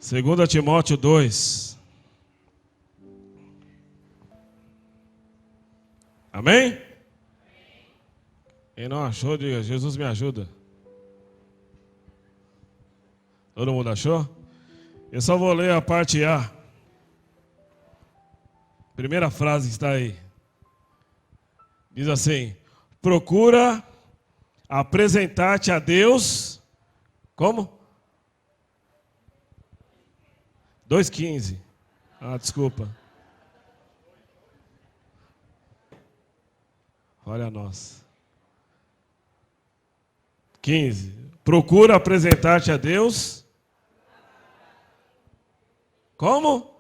2 Timóteo 2. Amém? Quem não achou, diga: Jesus me ajuda. Todo mundo achou? Eu só vou ler a parte A. Primeira frase que está aí. Diz assim: procura apresentar-te a Deus. Como? 2,15. Desculpa. Olha a nossa. 15. Procura apresentar-te a Deus. Como?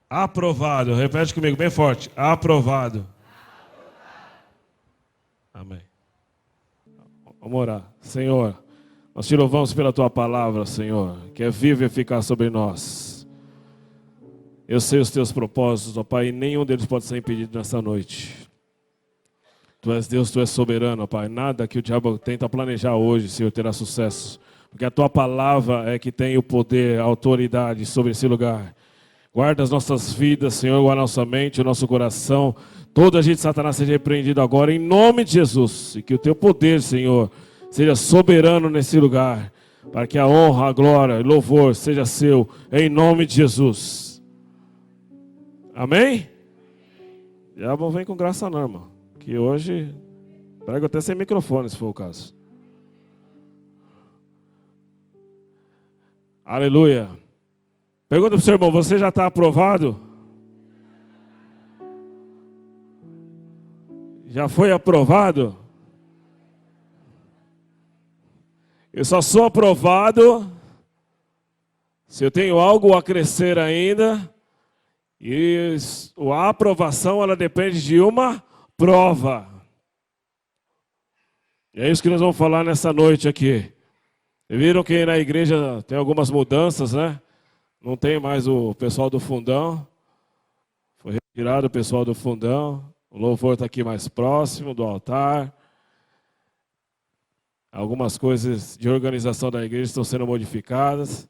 Aprovado. Repete comigo bem forte. Aprovado. Amém. Vamos orar. Senhor, nós te louvamos pela tua palavra, Senhor, que é viva e eficaz sobre nós. Eu sei os teus propósitos, ó Pai, e nenhum deles pode ser impedido nessa noite. Tu és Deus, tu és soberano, ó Pai. Nada que o diabo tenta planejar hoje, Senhor, terá sucesso. Porque a tua palavra é que tem o poder, a autoridade sobre esse lugar. Guarda as nossas vidas, Senhor, guarda a nossa mente, o nosso coração. Todo agente de Satanás seja repreendido agora, em nome de Jesus. E que o teu poder, Senhor, seja soberano nesse lugar. Para que a honra, a glória e louvor seja seu, em nome de Jesus. Amém? Diabo vem com graça não, irmão. Que hoje, prego até sem microfone, se for o caso. Aleluia. Pergunta para o seu irmão: você já está aprovado? Já foi aprovado? Eu só sou aprovado se eu tenho algo a crescer ainda. E a aprovação, ela depende de uma prova. E é isso que nós vamos falar nessa noite aqui. Viram que na igreja tem algumas mudanças, né? Não tem mais o pessoal do fundão. Foi retirado o pessoal do fundão. O louvor está aqui mais próximo do altar. Algumas coisas de organização da igreja estão sendo modificadas.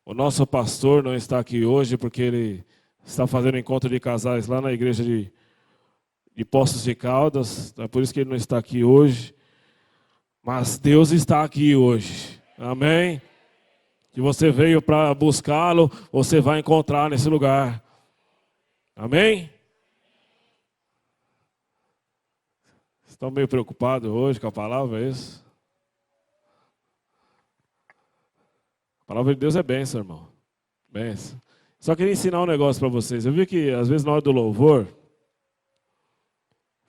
O nosso pastor não está aqui hoje porque ele está fazendo encontro de casais lá na igreja de Poços de Caldas. É por isso que ele não está aqui hoje. Mas Deus está aqui hoje. Amém? Se você veio para buscá-lo, você vai encontrar nesse lugar. Amém? Estão meio preocupados hoje com a palavra, é isso? A palavra de Deus é bênção, irmão. Bênção. Só queria ensinar um negócio para vocês. Eu vi que, às vezes, na hora do louvor,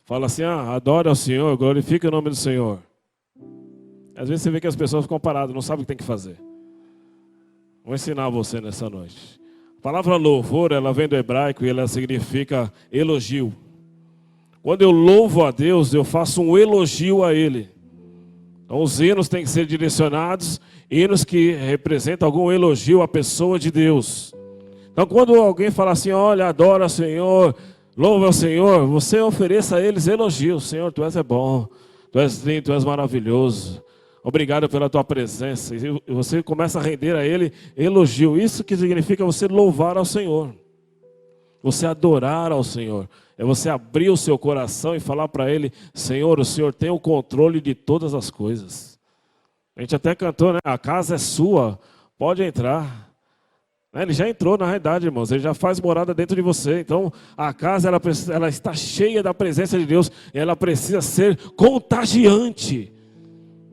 fala assim: adore ao Senhor, glorifique o nome do Senhor. Às vezes você vê que as pessoas ficam paradas, não sabem o que tem que fazer. Vou ensinar você nessa noite. A palavra louvor, ela vem do hebraico e ela significa elogio. Quando eu louvo a Deus, eu faço um elogio a Ele. Então os hinos têm que ser direcionados, hinos que representam algum elogio à pessoa de Deus. Então quando alguém fala assim: olha, adora o Senhor, louva o Senhor, você ofereça a eles elogios. Senhor, Tu és bom, Tu és lindo, Tu és maravilhoso. Obrigado pela Tua presença. E você começa a render a Ele elogio. Isso que significa você louvar ao Senhor. Você adorar ao Senhor. É você abrir o seu coração e falar para Ele: Senhor, o Senhor tem o controle de todas as coisas. A gente até cantou, né? A casa é sua, pode entrar. Ele já entrou na realidade, irmãos. Ele já faz morada dentro de você. Então a casa ela está cheia da presença de Deus. E ela precisa ser contagiante.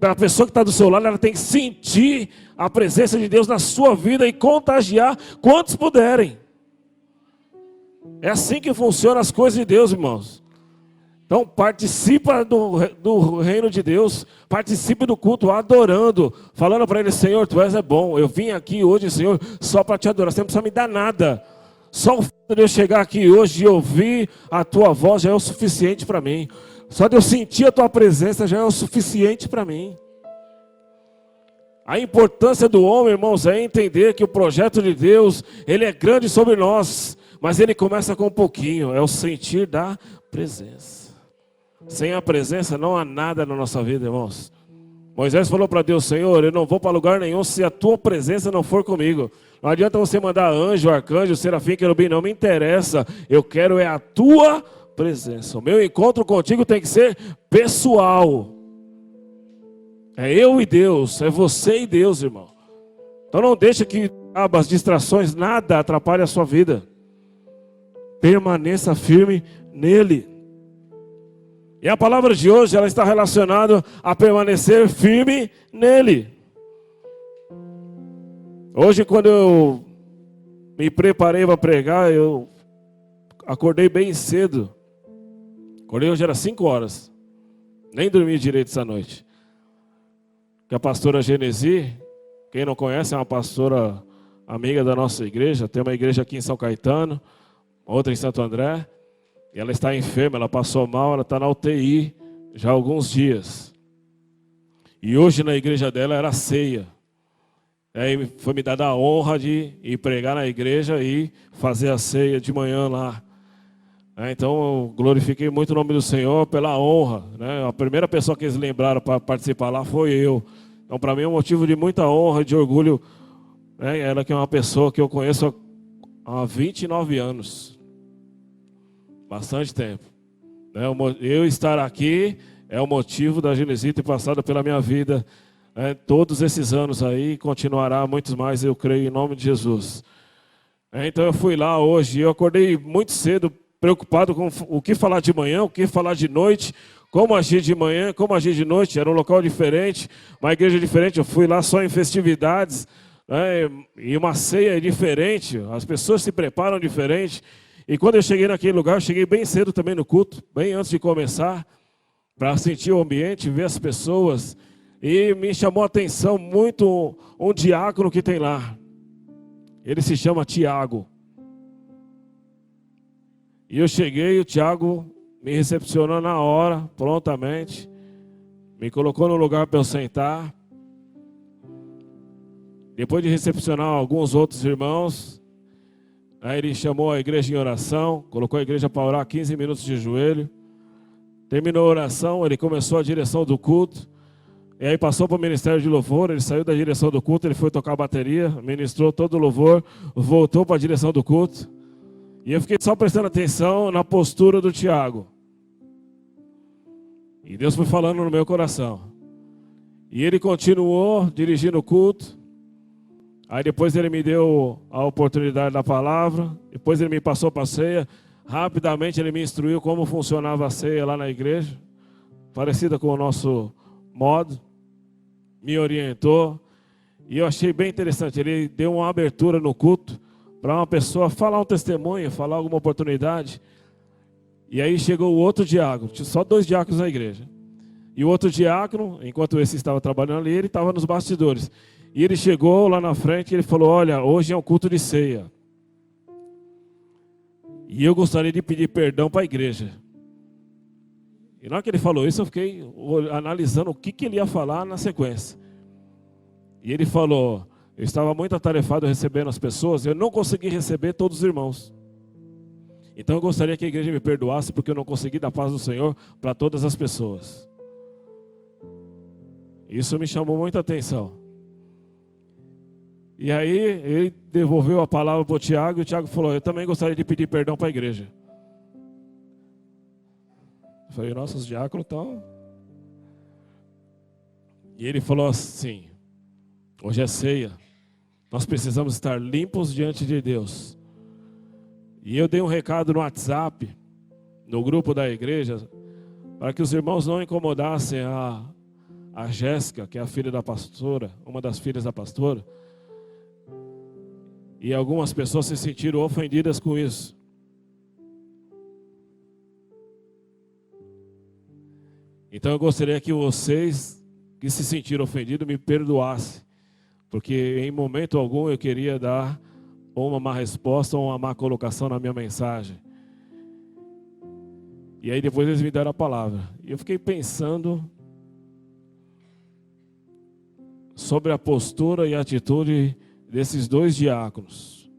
Para a pessoa que está do seu lado, ela tem que sentir a presença de Deus na sua vida e contagiar quantos puderem. É assim que funcionam as coisas de Deus, irmãos. Então participa do reino de Deus, participe do culto adorando, falando para Ele: Senhor, Tu és bom, eu vim aqui hoje, Senhor, só para Te adorar, Você não precisa me dar nada. Só o fato de eu chegar aqui hoje e ouvir a Tua voz já é o suficiente para mim. Só de eu sentir a Tua presença já é o suficiente para mim. A importância do homem, irmãos, é entender que o projeto de Deus, ele é grande sobre nós, mas ele começa com um pouquinho, é o sentir da presença. Sem a presença não há nada na nossa vida, irmãos. Moisés falou para Deus: Senhor, eu não vou para lugar nenhum se a tua presença não for comigo. Não adianta você mandar anjo, arcanjo, serafim, querubim, não me interessa. Eu quero é a tua presença. O meu encontro contigo tem que ser pessoal. É eu e Deus, é você e Deus, irmão. Então não deixa que as distrações, nada atrapalhe a sua vida. Permaneça firme nele. E a palavra de hoje, ela está relacionada a permanecer firme nele. Hoje, quando eu me preparei para pregar, eu acordei bem cedo. Acordei hoje, era 5 horas. Nem dormi direito essa noite. Que a pastora Genesi, quem não conhece, é uma pastora amiga da nossa igreja. Tem uma igreja aqui em São Caetano, outra em Santo André. E ela está enferma, ela passou mal, ela está na UTI já há alguns dias. E hoje na igreja dela era ceia. Aí foi me dada a honra de ir pregar na igreja e fazer a ceia de manhã lá. Então eu glorifiquei muito o nome do Senhor pela honra. A primeira pessoa que eles lembraram para participar lá foi eu. Então para mim é um motivo de muita honra e de orgulho. Ela que é uma pessoa que eu conheço há 29 anos. Bastante tempo. Eu estar aqui é o motivo da Genesi ter passado pela minha vida todos esses anos aí, continuará muitos mais, eu creio, em nome de Jesus. Então eu fui lá hoje, eu acordei muito cedo, preocupado com o que falar de manhã, o que falar de noite, como agir de manhã, como agir de noite. Era um local diferente, uma igreja diferente, eu fui lá só em festividades, e uma ceia diferente, as pessoas se preparam diferente. E quando eu cheguei naquele lugar, eu cheguei bem cedo também no culto, bem antes de começar, para sentir o ambiente, ver as pessoas. E me chamou a atenção muito um diácono que tem lá. Ele se chama Tiago. E eu cheguei, o Tiago me recepcionou na hora, prontamente. Me colocou no lugar para eu sentar. Depois de recepcionar alguns outros irmãos, aí ele chamou a igreja em oração, colocou a igreja para orar 15 minutos de joelho. Terminou a oração, ele começou a direção do culto. E aí passou para o ministério de louvor, ele saiu da direção do culto, ele foi tocar a bateria, ministrou todo o louvor, voltou para a direção do culto. E eu fiquei só prestando atenção na postura do Tiago. E Deus foi falando no meu coração. E ele continuou dirigindo o culto. Aí depois ele me deu a oportunidade da palavra. Depois ele me passou para a ceia. Rapidamente ele me instruiu como funcionava a ceia lá na igreja. Parecida com o nosso modo. Me orientou. E eu achei bem interessante. Ele deu uma abertura no culto para uma pessoa falar um testemunho, falar alguma oportunidade. E aí chegou o outro diácono. Tinha só 2 diáconos na igreja. E o outro diácono, enquanto esse estava trabalhando ali, ele estava nos bastidores. E ele chegou lá na frente e ele falou: olha, hoje é um culto de ceia. E eu gostaria de pedir perdão para a igreja. E na hora que ele falou isso, eu fiquei analisando o que ele ia falar na sequência. E ele falou: eu estava muito atarefado recebendo as pessoas, eu não consegui receber todos os irmãos. Então eu gostaria que a igreja me perdoasse, porque eu não consegui dar paz do Senhor para todas as pessoas. Isso me chamou muita atenção. E aí ele devolveu a palavra para o Tiago, e o Tiago falou: eu também gostaria de pedir perdão para a igreja. Eu falei: nossa, os diáconos estão... E ele falou assim: hoje é ceia, nós precisamos estar limpos diante de Deus. E eu dei um recado no WhatsApp, no grupo da igreja, para que os irmãos não incomodassem a Jéssica, que é a filha da pastora, uma das filhas da pastora. E algumas pessoas se sentiram ofendidas com isso. Então eu gostaria que vocês que se sentiram ofendidos me perdoassem. Porque em momento algum eu queria dar ou uma má resposta ou uma má colocação na minha mensagem. E aí depois eles me deram a palavra. E eu fiquei pensando sobre a postura e a atitude desses 2 diáconos.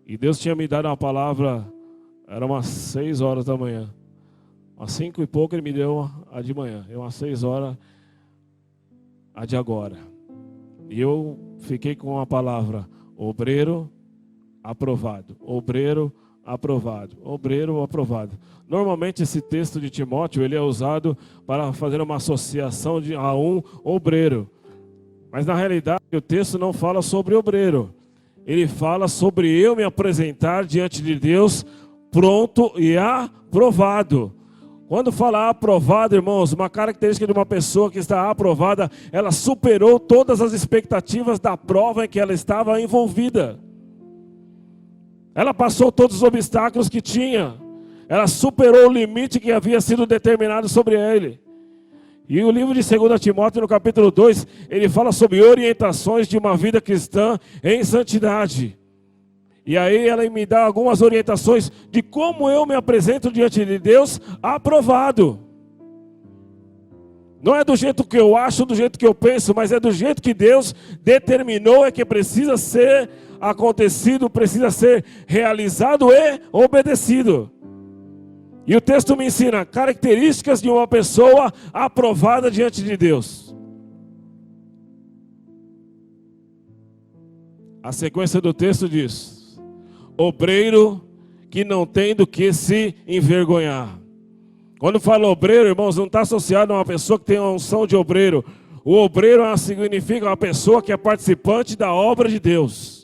E Deus tinha me dado uma palavra, era umas 6 horas da manhã. Às 5 e pouco ele me deu a de manhã. Umas 6 horas. a de agora. E eu fiquei com a palavra obreiro aprovado, obreiro aprovado, obreiro aprovado. Normalmente esse texto de Timóteo ele é usado para fazer uma associação a um obreiro. Mas na realidade o texto não fala sobre obreiro. Ele fala sobre eu me apresentar diante de Deus pronto e aprovado. Quando fala aprovado, irmãos, uma característica de uma pessoa que está aprovada, ela superou todas as expectativas da prova em que ela estava envolvida. Ela passou todos os obstáculos que tinha. Ela superou o limite que havia sido determinado sobre ele. E o livro de 2 Timóteo, no capítulo 2, ele fala sobre orientações de uma vida cristã em santidade. E aí ela me dá algumas orientações de como eu me apresento diante de Deus aprovado. Não é do jeito que eu acho, do jeito que eu penso, mas é do jeito que Deus determinou que precisa ser acontecido, precisa ser realizado e obedecido. E o texto me ensina características de uma pessoa aprovada diante de Deus. A sequência do texto diz: obreiro que não tem do que se envergonhar. Quando fala obreiro, irmãos, não está associado a uma pessoa que tem a unção de obreiro. O obreiro significa uma pessoa que é participante da obra de Deus.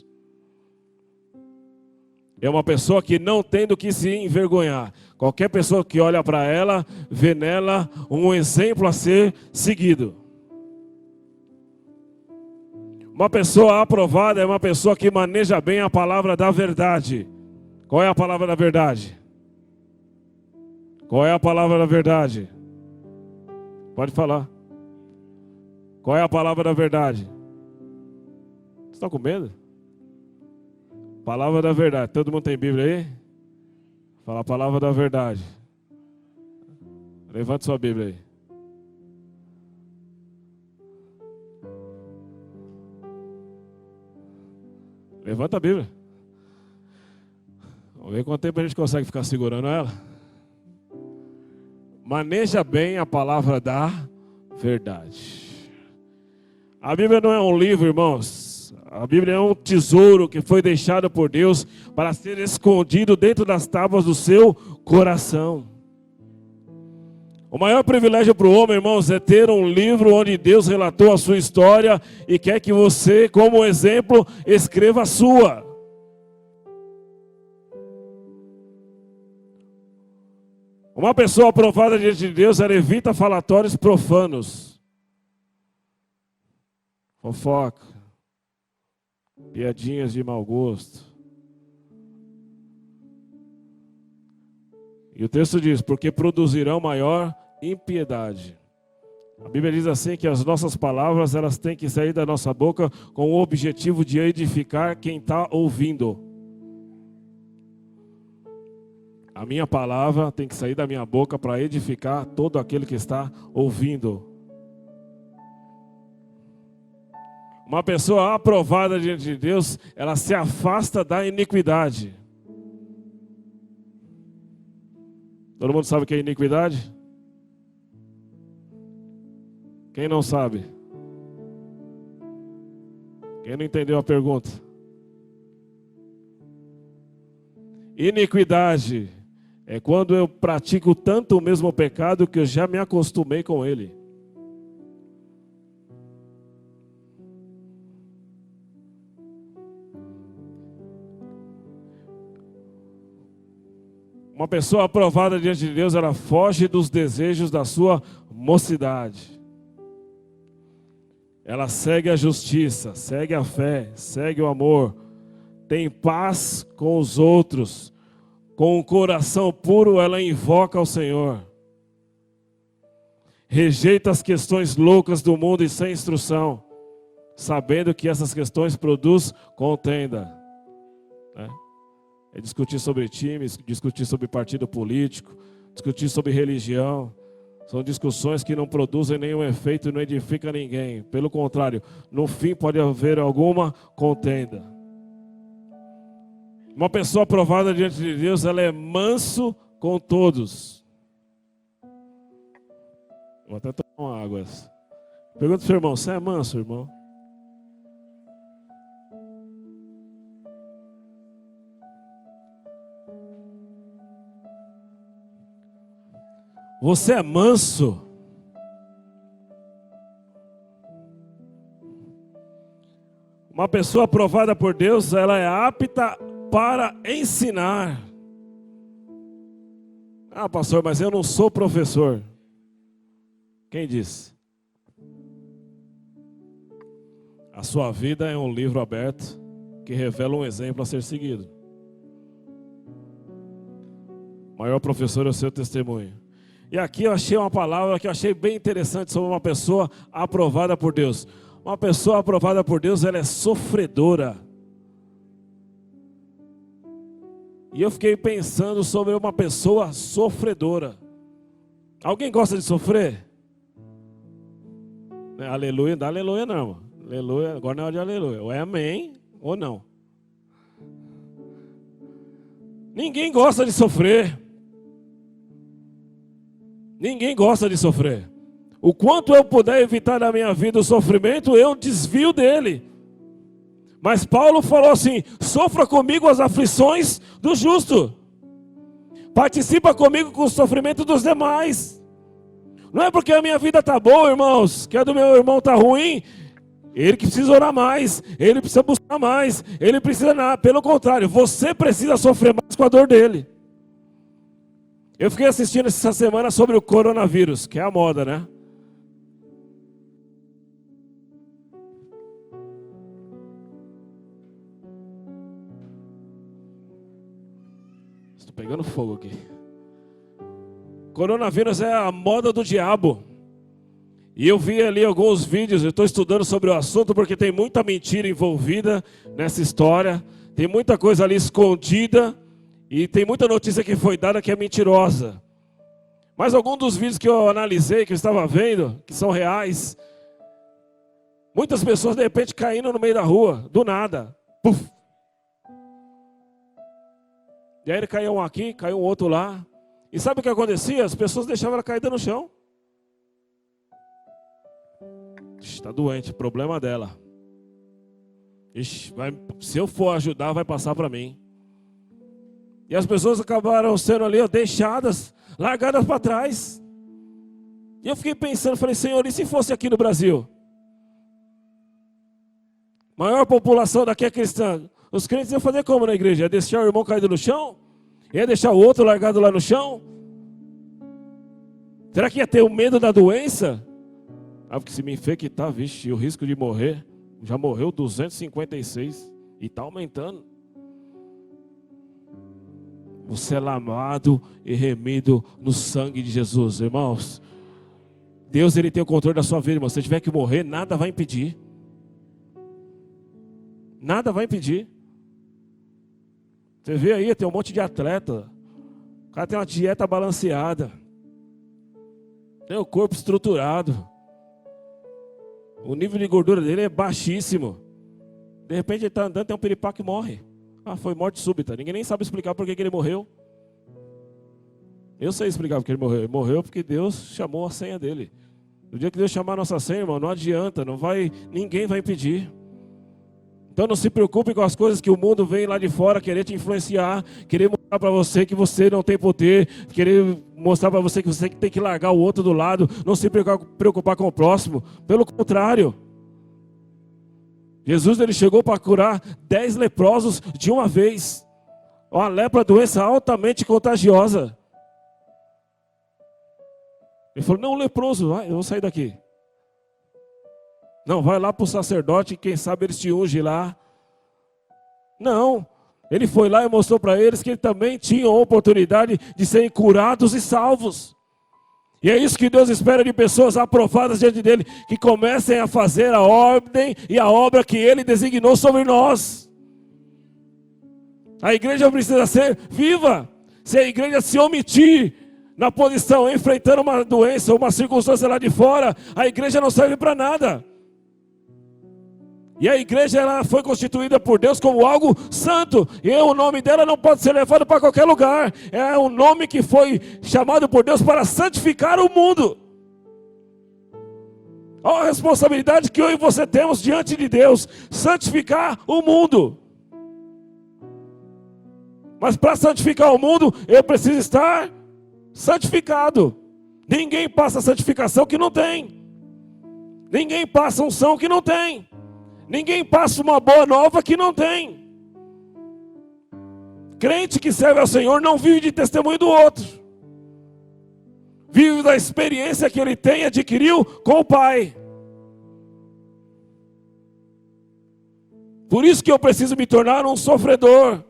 É uma pessoa que não tem do que se envergonhar. Qualquer pessoa que olha para ela, vê nela um exemplo a ser seguido. Uma pessoa aprovada é uma pessoa que maneja bem a palavra da verdade. Qual é a palavra da verdade? Qual é a palavra da verdade? Pode falar. Qual é a palavra da verdade? Você está com medo? Palavra da verdade. Todo mundo tem Bíblia aí? Fala a palavra da verdade. Levante sua Bíblia aí. Levanta a Bíblia. Vamos ver quanto tempo a gente consegue ficar segurando ela. Maneja bem a palavra da verdade. A Bíblia não é um livro, irmãos. A Bíblia é um tesouro que foi deixado por Deus para ser escondido dentro das tábuas do seu coração. O maior privilégio para o homem, irmãos, é ter um livro onde Deus relatou a sua história e quer que você, como exemplo, escreva a sua. Uma pessoa aprovada diante de Deus, ela evita falatórios profanos. Fofoca. Piadinhas de mau gosto. E o texto diz, porque produzirão maior impiedade. A Bíblia diz assim que as nossas palavras, elas têm que sair da nossa boca com o objetivo de edificar quem está ouvindo. A minha palavra tem que sair da minha boca para edificar todo aquele que está ouvindo. Uma pessoa aprovada diante de Deus, ela se afasta da iniquidade. Todo mundo sabe o que é iniquidade? Quem não sabe? Quem não entendeu a pergunta? Iniquidade é quando eu pratico tanto o mesmo pecado que eu já me acostumei com ele. Uma pessoa aprovada diante de Deus, ela foge dos desejos da sua mocidade. Ela segue a justiça, segue a fé, segue o amor. Tem paz com os outros. Com um coração puro, ela invoca o Senhor. Rejeita as questões loucas do mundo e sem instrução, sabendo que essas questões produzem contenda. É discutir sobre times, discutir sobre partido político, discutir sobre religião. São discussões que não produzem nenhum efeito e não edificam ninguém. Pelo contrário, no fim pode haver alguma contenda. Uma pessoa aprovada diante de Deus, ela é manso com todos. Vou até tomar uma água. Pergunta para o seu irmão, você é manso, irmão? Você é manso? Uma pessoa aprovada por Deus, ela é apta para ensinar. Ah, pastor, mas eu não sou professor. Quem disse? A sua vida é um livro aberto que revela um exemplo a ser seguido. O maior professor é o seu testemunho. E aqui eu achei uma palavra que eu achei bem interessante sobre uma pessoa aprovada por Deus. Uma pessoa aprovada por Deus, ela é sofredora. E eu fiquei pensando sobre uma pessoa sofredora. Alguém gosta de sofrer? Aleluia, não dá aleluia não. Aleluia, agora não é hora de aleluia. Ou é amém, ou não. Ninguém gosta de sofrer. Ninguém gosta de sofrer. O quanto eu puder evitar na minha vida o sofrimento, eu desvio dele. Mas Paulo falou assim: sofra comigo as aflições do justo. Participa comigo com o sofrimento dos demais. Não é porque a minha vida está boa, irmãos, que a do meu irmão está ruim. Ele que precisa orar mais, ele precisa buscar mais, ele precisa nada. Pelo contrário, você precisa sofrer mais com a dor dele. Eu fiquei assistindo essa semana sobre o coronavírus, que é a moda, né? Estou pegando fogo aqui. Coronavírus é a moda do diabo. E eu vi ali alguns vídeos, eu estou estudando sobre o assunto porque tem muita mentira envolvida nessa história. Tem muita coisa ali escondida. E tem muita notícia que foi dada que é mentirosa. Mas alguns dos vídeos que eu analisei, que eu estava vendo, que são reais. Muitas pessoas de repente caindo no meio da rua, do nada. Puf. E aí ele caiu um aqui, caiu um outro lá. E sabe o que acontecia? As pessoas deixavam ela caída no chão. Está doente, problema dela. Ixi, se eu for ajudar, vai passar para mim. E as pessoas acabaram sendo ali, ó, deixadas, largadas para trás. E eu fiquei pensando, falei, Senhor, e se fosse aqui no Brasil? Maior população daqui é cristã. Os crentes iam fazer como na igreja? Ia deixar o irmão caído no chão? Ia deixar o outro largado lá no chão? Será que ia ter o medo da doença? Ah, porque se me infectar, vixe, o risco de morrer. Já morreu 256 e está aumentando. Você é lavado e remido no sangue de Jesus, irmãos. Deus, Ele tem o controle da sua vida, irmão. Se você tiver que morrer, nada vai impedir. Nada vai impedir. Você vê aí, tem um monte de atleta. O cara tem uma dieta balanceada. Tem o corpo estruturado. O nível de gordura dele é baixíssimo. De repente ele está andando, tem um piripaque e morre. Ah, foi morte súbita. Ninguém nem sabe explicar por que ele morreu. Eu sei explicar por que ele morreu. Ele morreu porque Deus chamou a senha dele. No dia que Deus chamar a nossa senha, irmão, não adianta, ninguém vai impedir. Então não se preocupe com as coisas que o mundo vem lá de fora querer te influenciar, querer mostrar para você que você não tem poder, querer mostrar para você que você tem que largar o outro do lado, não se preocupar com o próximo. Pelo contrário, Jesus, ele chegou para curar 10 leprosos de uma vez. A lepra, doença altamente contagiosa. Ele falou, não, leproso, vai, eu vou sair daqui. Não, vai lá para o sacerdote, quem sabe eles te ungem lá. Não, ele foi lá e mostrou para eles que eles também tinham a oportunidade de serem curados e salvos. E é isso que Deus espera de pessoas aprovadas diante dele, que comecem a fazer a ordem e a obra que ele designou sobre nós. A igreja precisa ser viva. Se a igreja se omitir na posição, enfrentando uma doença, uma circunstância lá de fora, a igreja não serve para nada. E a igreja, ela foi constituída por Deus como algo santo. E o nome dela não pode ser levado para qualquer lugar. É um nome que foi chamado por Deus para santificar o mundo. Olha a responsabilidade que eu e você temos diante de Deus, santificar o mundo. Mas para santificar o mundo, eu preciso estar santificado. Ninguém passa santificação que não tem. Ninguém passa unção que não tem. Ninguém passa uma boa nova que não tem. Crente que serve ao Senhor não vive de testemunho do outro. Vive da experiência que ele tem e adquiriu com o Pai. Por isso que eu preciso me tornar um sofredor.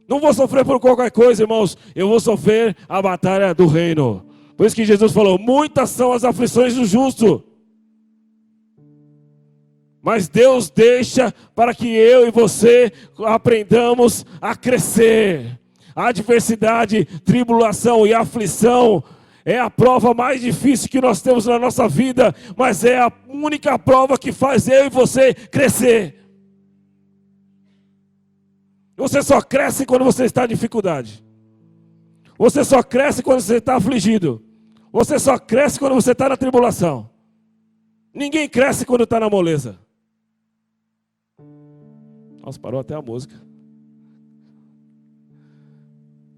Não vou sofrer por qualquer coisa, irmãos. Eu vou sofrer a batalha do reino. Por isso que Jesus falou, muitas são as aflições do justo. Mas Deus deixa para que eu e você aprendamos a crescer. A adversidade, tribulação e aflição é a prova mais difícil que nós temos na nossa vida, mas é a única prova que faz eu e você crescer. Você só cresce quando você está em dificuldade. Você só cresce quando você está afligido. Você só cresce quando você está na tribulação. Ninguém cresce quando está na moleza. Nossa, parou até a música.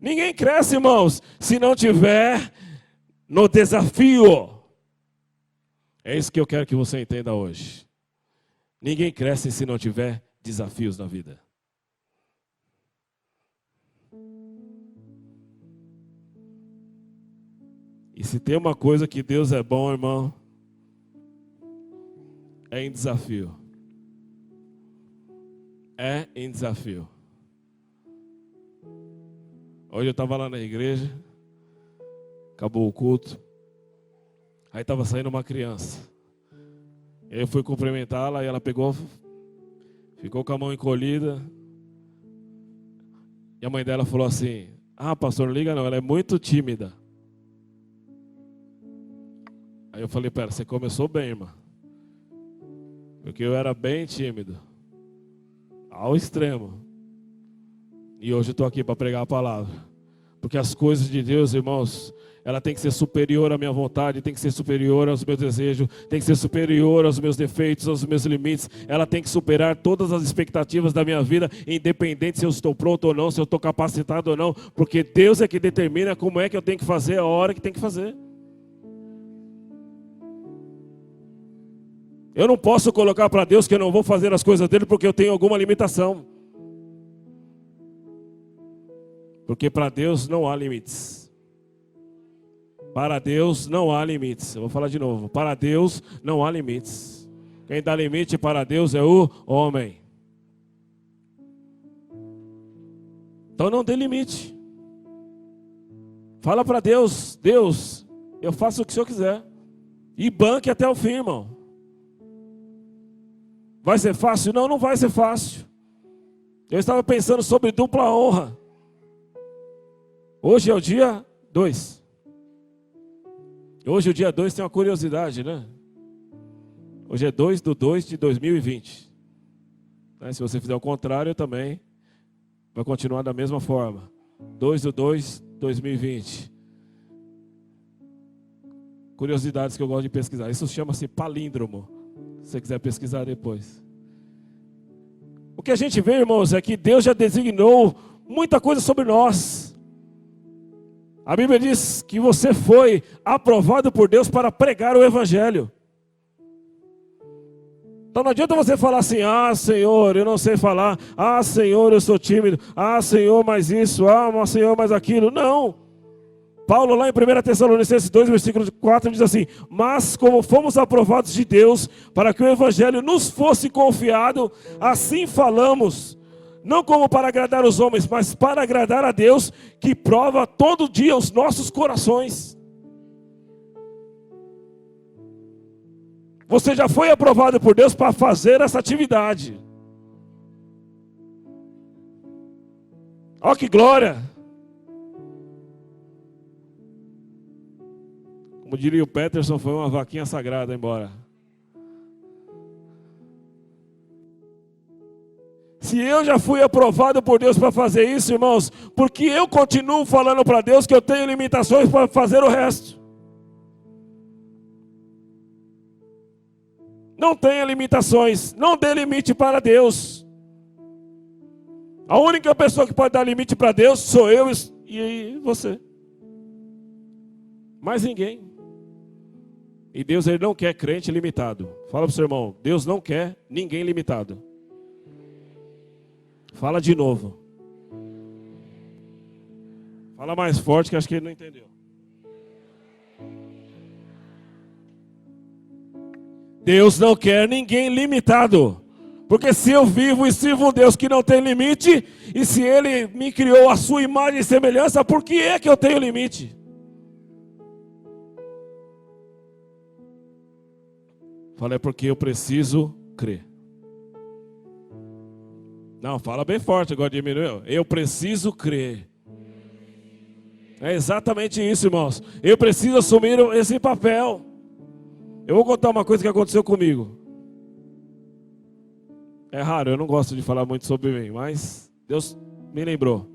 Ninguém cresce, irmãos, se não tiver no desafio. É isso que eu quero que você entenda hoje. Ninguém cresce se não tiver desafios na vida. E se tem uma coisa que Deus é bom, irmão, é em desafio. É em desafio. Hoje eu estava lá na igreja, acabou o culto, aí estava saindo uma criança. E aí eu fui cumprimentá-la e ela pegou, ficou com a mão encolhida. E a mãe dela falou assim, pastor, não liga não, ela é muito tímida. Aí eu falei, pera, você começou bem, irmã. Porque eu era bem tímido. Ao extremo. E hoje eu estou aqui para pregar a palavra. Porque as coisas de Deus, irmãos, ela tem que ser superior à minha vontade, tem que ser superior aos meus desejos, tem que ser superior aos meus defeitos, aos meus limites. Ela tem que superar todas as expectativas da minha vida, independente se eu estou pronto ou não, se eu estou capacitado ou não. Porque Deus é que determina como é que eu tenho que fazer, a hora que tem que fazer. Eu não posso colocar para Deus que eu não vou fazer as coisas dele porque eu tenho alguma limitação. Porque para Deus não há limites. Para Deus não há limites. Eu vou falar de novo. Para Deus não há limites. Quem dá limite para Deus é o homem. Então não dê limite. Fala para Deus, Deus, eu faço o que o Senhor quiser. E banque até o fim, irmão. Vai ser fácil? Não, não vai ser fácil. Eu estava pensando sobre dupla honra. Hoje é o dia 2. Hoje o dia 2 tem uma curiosidade, né? Hoje é 2/2/2020. Se você fizer o contrário também, vai continuar da mesma forma. 2/2/2020. Curiosidades que eu gosto de pesquisar. Isso chama-se palíndromo. Se você quiser pesquisar depois. O que a gente vê, irmãos, é que Deus já designou muita coisa sobre nós. A Bíblia diz que você foi aprovado por Deus para pregar o Evangelho. Então não adianta você falar assim, Senhor, eu não sei falar. Senhor, eu sou tímido. Senhor, mais isso. Senhor, mais aquilo. Não. Paulo lá em 1 Tessalonicenses 2, versículo 4, diz assim, mas como fomos aprovados de Deus, para que o Evangelho nos fosse confiado, assim falamos, não como para agradar os homens, mas para agradar a Deus, que prova todo dia os nossos corações. Você já foi aprovado por Deus para fazer essa atividade. Olha que glória! Como diria o Peterson, foi uma vaquinha sagrada embora. Se eu já fui aprovado por Deus para fazer isso, irmãos, porque eu continuo falando para Deus que eu tenho limitações para fazer o resto. Não tenha limitações. Não dê limite para Deus. A única pessoa que pode dar limite para Deus sou eu e você. Mais ninguém. E Deus, Ele não quer crente limitado. Fala para o seu irmão, Deus não quer ninguém limitado. Fala de novo. Fala mais forte que acho que ele não entendeu. Deus não quer ninguém limitado. Porque se eu vivo e sirvo um Deus que não tem limite, e se Ele me criou a sua imagem e semelhança, por que é que eu tenho limite? Falei, porque eu preciso crer. Não, fala bem forte, agora diminuiu. Eu preciso crer. É exatamente isso, irmãos. Eu preciso assumir esse papel. Eu vou contar uma coisa que aconteceu comigo. É raro, eu não gosto de falar muito sobre mim, mas Deus me lembrou.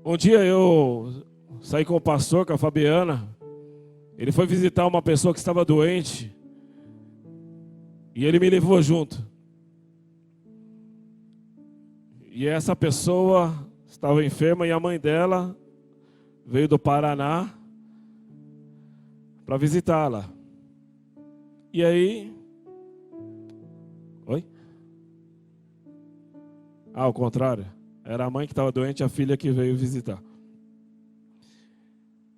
Um dia eu saí com o pastor, com a Fabiana. Ele foi visitar uma pessoa que estava doente. E ele me levou junto. E essa pessoa estava enferma e a mãe dela veio do Paraná para visitá-la. E aí... Oi? Ao contrário. Era a mãe que estava doente e a filha que veio visitar.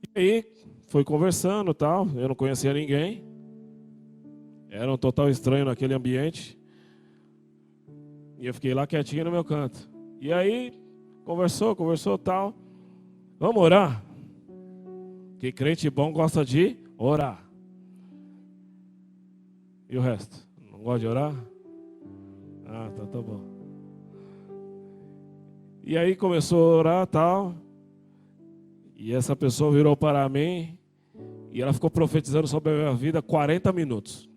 E aí, foi conversando e tal. Eu não conhecia ninguém. Era um total estranho naquele ambiente. E eu fiquei lá quietinho no meu canto. E aí, conversou tal. Vamos orar? Que crente bom gosta de orar. E o resto? Não gosta de orar? Ah, tá bom. E aí começou a orar tal. E essa pessoa virou para mim. E ela ficou profetizando sobre a minha vida 40 minutos.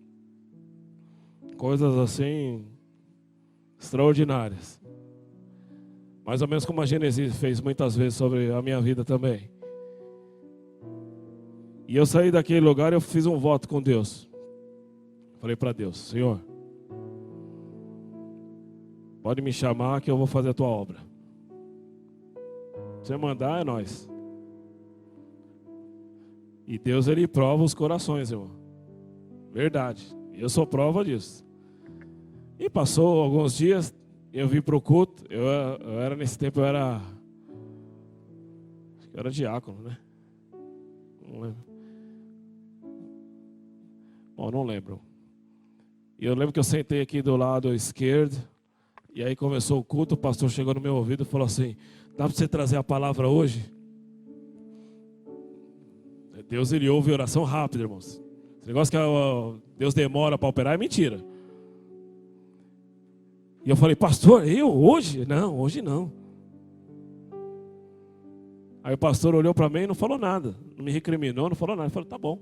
Coisas assim extraordinárias. Mais ou menos como a Gênesis fez muitas vezes sobre a minha vida também. E eu saí daquele lugar e eu fiz um voto com Deus. Falei para Deus, Senhor, pode me chamar que eu vou fazer a tua obra. Se você mandar, é nós. E Deus, Ele prova os corações, irmão. Verdade. Eu sou prova disso. E passou alguns dias, eu vim para o culto. Eu era nesse tempo, acho que eu era diácono, né? Não lembro. Bom, não lembro. E eu lembro que eu sentei aqui do lado esquerdo. E aí começou o culto, o pastor chegou no meu ouvido e falou assim, dá para você trazer a palavra hoje? Deus, Ele ouve oração rápida, irmãos. Esse negócio que Deus demora para operar é mentira. E eu falei, pastor, eu hoje? Não, hoje não. Aí o pastor olhou para mim e não falou nada. Não me recriminou, não falou nada. Eu falei, tá bom.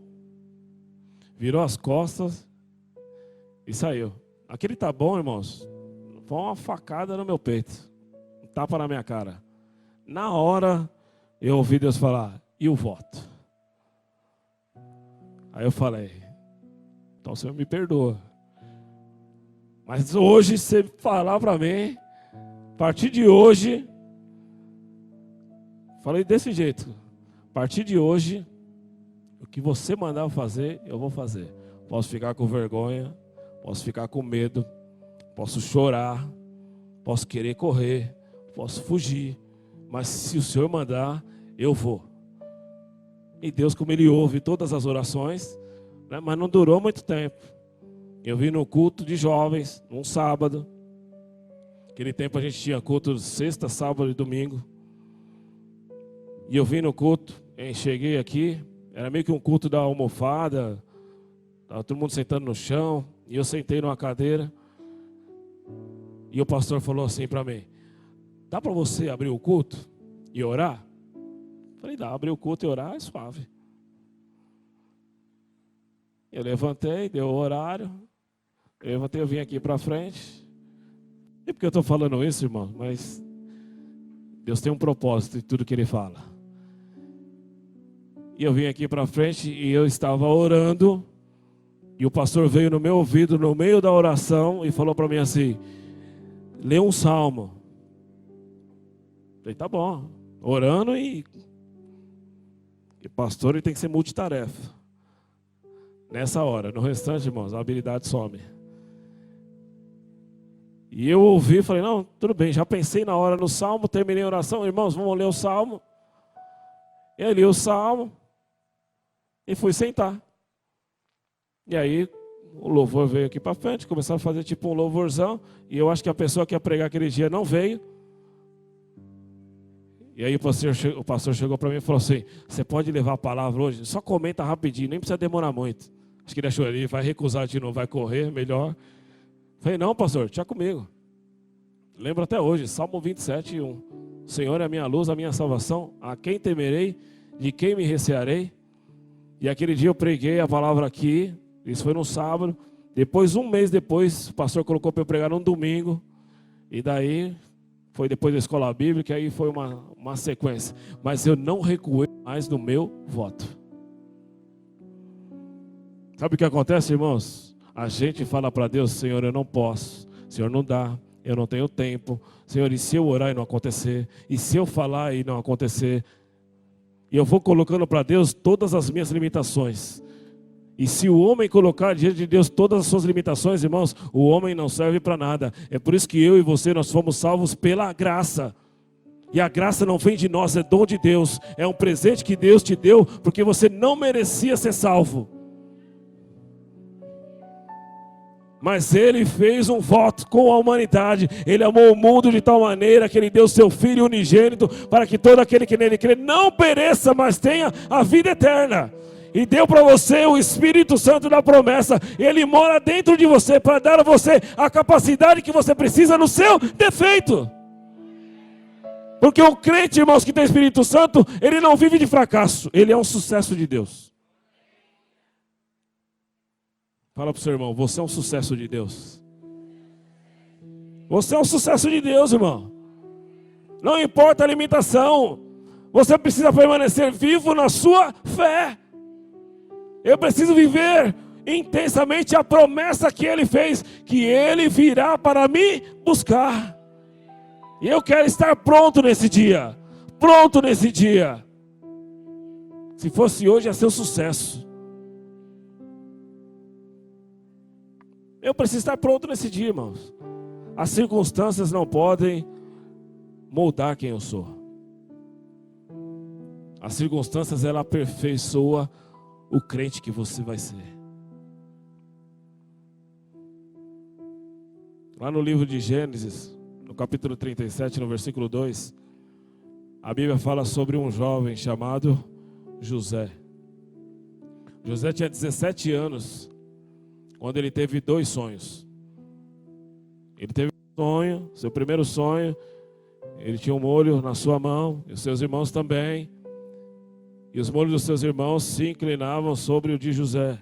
Virou as costas e saiu. Aquele tá bom, irmãos. Foi uma facada no meu peito. Um tapa na minha cara. Na hora, eu ouvi Deus falar, e o voto? Aí eu falei, então o Senhor me perdoa. Mas hoje, você falar para mim, a partir de hoje, falei desse jeito, a partir de hoje, o que você mandar eu fazer, eu vou fazer. Posso ficar com vergonha, posso ficar com medo, posso chorar, posso querer correr, posso fugir, mas se o Senhor mandar, eu vou. E Deus, como Ele ouve todas as orações, né, mas não durou muito tempo. Eu vim no culto de jovens, num sábado. Naquele tempo a gente tinha culto sexta, sábado e domingo. E eu vim no culto, cheguei aqui, era meio que um culto da almofada, estava todo mundo sentando no chão, e eu sentei numa cadeira. E o pastor falou assim para mim, dá para você abrir o culto e orar? Falei, dá, abrir o culto e orar é suave. Eu levantei, deu o horário, eu vim aqui para frente. E por que eu estou falando isso, irmão? Mas Deus tem um propósito em tudo que Ele fala. E eu vim aqui para frente e eu estava orando. E o pastor veio no meu ouvido, no meio da oração, e falou para mim assim: lê um salmo. Falei, tá bom. Orando e pastor ele tem que ser multitarefa. Nessa hora, no restante, irmãos, a habilidade some. E eu ouvi e falei, não, tudo bem, já pensei na hora no salmo, terminei a oração, irmãos, vamos ler o salmo. Eu li o salmo e fui sentar. E aí o louvor veio aqui para frente, começaram a fazer tipo um louvorzão, e eu acho que a pessoa que ia pregar aquele dia não veio. E aí o pastor chegou para mim e falou assim, você pode levar a palavra hoje? Só comenta rapidinho, nem precisa demorar muito. Acho que ele achou ali, vai recusar de novo, vai correr, melhor. Falei, não, pastor, tinha comigo. Lembro até hoje, Salmo 27, 1. O Senhor é a minha luz, a minha salvação. A quem temerei, de quem me recearei? E aquele dia eu preguei a palavra aqui. Isso foi no sábado. Depois, um mês depois, o pastor colocou para eu pregar num domingo. E daí, foi depois da escola bíblica, aí foi uma sequência. Mas eu não recuei mais no meu voto. Sabe o que acontece, irmãos? A gente fala para Deus, Senhor, eu não posso, Senhor, não dá, eu não tenho tempo, Senhor, e se eu orar e não acontecer, e se eu falar e não acontecer, e eu vou colocando para Deus todas as minhas limitações. E se o homem colocar diante de Deus todas as suas limitações, irmãos, o homem não serve para nada. É por isso que eu e você, nós fomos salvos pela graça. E a graça não vem de nós, é dom de Deus, é um presente que Deus te deu, porque você não merecia ser salvo. Mas Ele fez um voto com a humanidade. Ele amou o mundo de tal maneira que Ele deu seu Filho unigênito para que todo aquele que nele crê não pereça, mas tenha a vida eterna. E deu para você o Espírito Santo da promessa. Ele mora dentro de você para dar a você a capacidade que você precisa no seu defeito. Porque o crente, irmãos, que tem Espírito Santo, ele não vive de fracasso. Ele é um sucesso de Deus. Fala para o seu irmão, você é um sucesso de Deus. Você é um sucesso de Deus, irmão. Não importa a limitação. Você precisa permanecer vivo na sua fé. Eu preciso viver intensamente a promessa que Ele fez, que Ele virá para me buscar. E eu quero estar pronto nesse dia. Pronto nesse dia. Se fosse hoje, ia ser um sucesso. Eu preciso estar pronto nesse dia, irmãos. As circunstâncias não podem moldar quem eu sou. As circunstâncias, ela aperfeiçoa o crente que você vai ser. Lá no livro de Gênesis, no capítulo 37, no versículo 2, a Bíblia fala sobre um jovem chamado José. José tinha 17 anos quando ele teve 2 sonhos. Ele teve um sonho, seu primeiro sonho, ele tinha um molho na sua mão, e os seus irmãos também. E os molhos dos seus irmãos se inclinavam sobre o de José.